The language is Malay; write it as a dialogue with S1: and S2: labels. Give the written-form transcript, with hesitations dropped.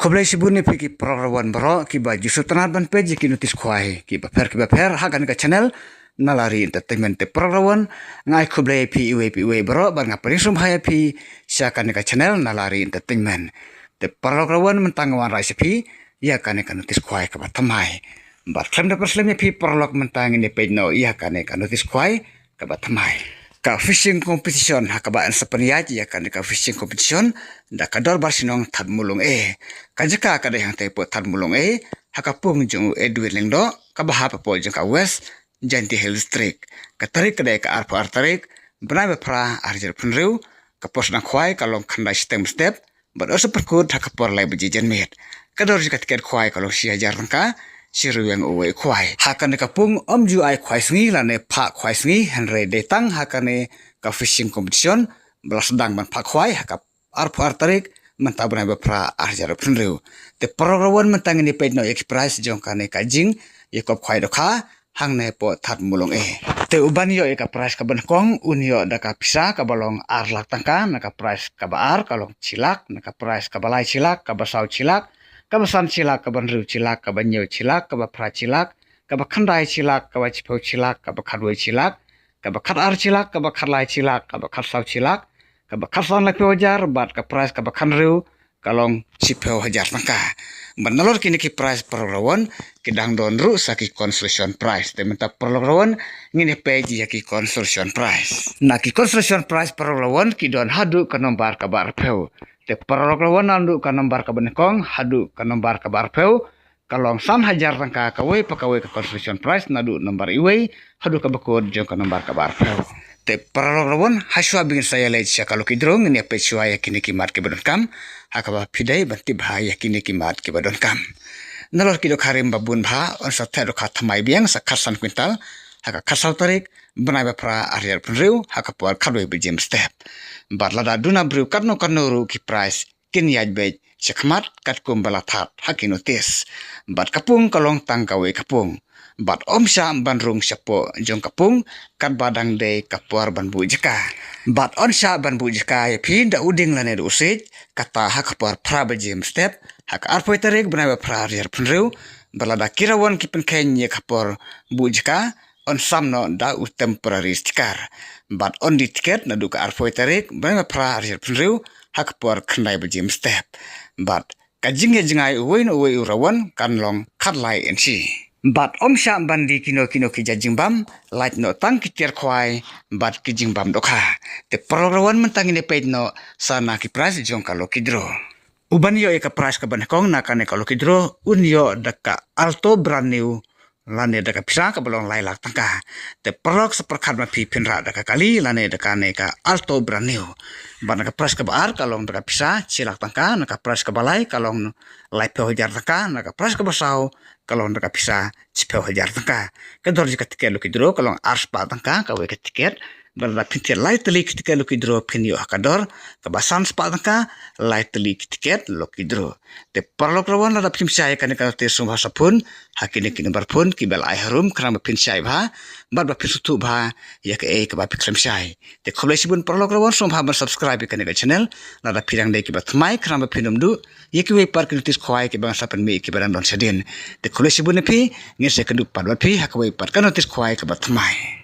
S1: Khoblai sibun ni piki prograwan bro ki ba jusu tanat ban page ki notis khwai ki ba pher hagan ka channel nalari entertainment te prograwan ngai khoblai pi bro ban nga parisum haya pi syakan ka channel nalari entertainment te prograwan mentangwan recipe ya kan ka notis khwai ka batamai ba klem da perslam pi prolog mentang ni page no ya kan ka notis khwai ka batamai ka fishing competition hakaba an sapaniya ya kan ka fishing competition da kador barsinong thad mulung kanjaka kada yang tepo thad mulung hakapung jung edwin lengdo ka baha pa pol jung ka west janti hill district ka tarik kada ka arpa tarik bna pra arjer punreu ka posna khwai ka long khanda stem step but also perkut hakapor lai beji janmet kador jika tiket khwai ka long 1000 tangka siru yang uwe khwai hakan ka pung omju ai khwai sngi lane pha khwai sngi hanre detang hakane ka fishing competition belasdang ban pha khwai hakap arpa tarik mentabra pra arjar punreu te prograwan mentang ni page no express jong kane ka jing yakop khwai do kha hangne po that mulong te uban yo ka price ka ban kong unyo da ka pisa ka balong ar lak tangka na ka price ka ba ar kalong cilak na ka price ka balai cilak ka basau cilak ka basan cilak ka ban riu cilak ka ban nyo cilak ka ba pra cilak ka ba khandai cilak ka ba chipau cilak ka ba khadwai cilak ka ba khad ar cilak ka ba kharlai cilak ka ba kharsau cilak ka ba kharsan lak wajar bat ka price ka ba khan riu kalong chipau hajar tangka Banalor kini ki price prograwan kidang don ru saki construction price te menta prograwan ngini page ya ki construction price na ki construction price prograwan ki don hadu ka nombar ka bar peu te prograwan andu ka nombar ka benekong hadu ka nombar ka bar peu kalong 1000 tangka ka we pakawe ka construction price nadu nombar iwe hadu ka bakod jong ka nombar ka bar peu te prograwan haswa bingin saya lej kalau kidrong ngini page ya kini ki mat ke kam hakaba pidai banti bahaya kini kimat ke badon kam nalor kido karim babun bha on sa thero kha thamai biang sa kharsan kwintal haka kharsau tarik banai ba pra ariar punreu haka por khadoi be jim step barlada duna bru karno ru ki price kin yaj be chakmat kat kumbala that hakino tes bat kapung kalong tangkawe kapung bat omsha banrung sapo jong kapung kat badang de kapor banbu jaka bat onsha banbu jaka phi da uding lane du usit kata hak par pra jim step hak arpoi tarik bna pra rir punreu balada kirawan ki penken ye kapor bujka on samno da u temporary sticker bat on di ticket na duka arpoi tarik bna pra rir punreu hak par khnai jim step bat kajing ye jingai uwe urawan kanlong khatlai ensi bat omsha bandi kino ki jajingbam light no tang ki ter khwai bat ki jingbam dokha te prograwan mentang ni page no sana ki price jong kalo kidro uban yo ka price ka ban kong na kane kalo kidro unyo daka alto brand new lane daka pisa ka balong lai lak tangka te prok seperkhat ma pi pinra daka kali lane daka ne ka alto brand new ban ka price ka bar kalong daka pisa cilak tangka na ka price ka balai kalong lai pe hojar tangka na ka price ka basau kalong daka pisa cipeu hajar tangka kador jika tiket lu kidro kalong arspa tangka ka we ka tiket berda pintir lai teli ketika lu kidro pinyo hakador kebasan spa tangka lai teli tiket lu kidro te parlo krawan lada pim syai kan ka te sum hasapun hakini kin barpun kibel ai harum kram pin syai ba bar ba pisutu ba ya ke ka ba pikram syai te khoblai sibun parlo krawan sum ba subscribe kan ka channel lada pirang de ki ba thmai kram pinum du ye ki we par kin tis khwai ki bang sapan me ki baran don sedin te khoblai sibun pi ngir se kandu par ba pi hakwe par kan tis khwai ka ba thmai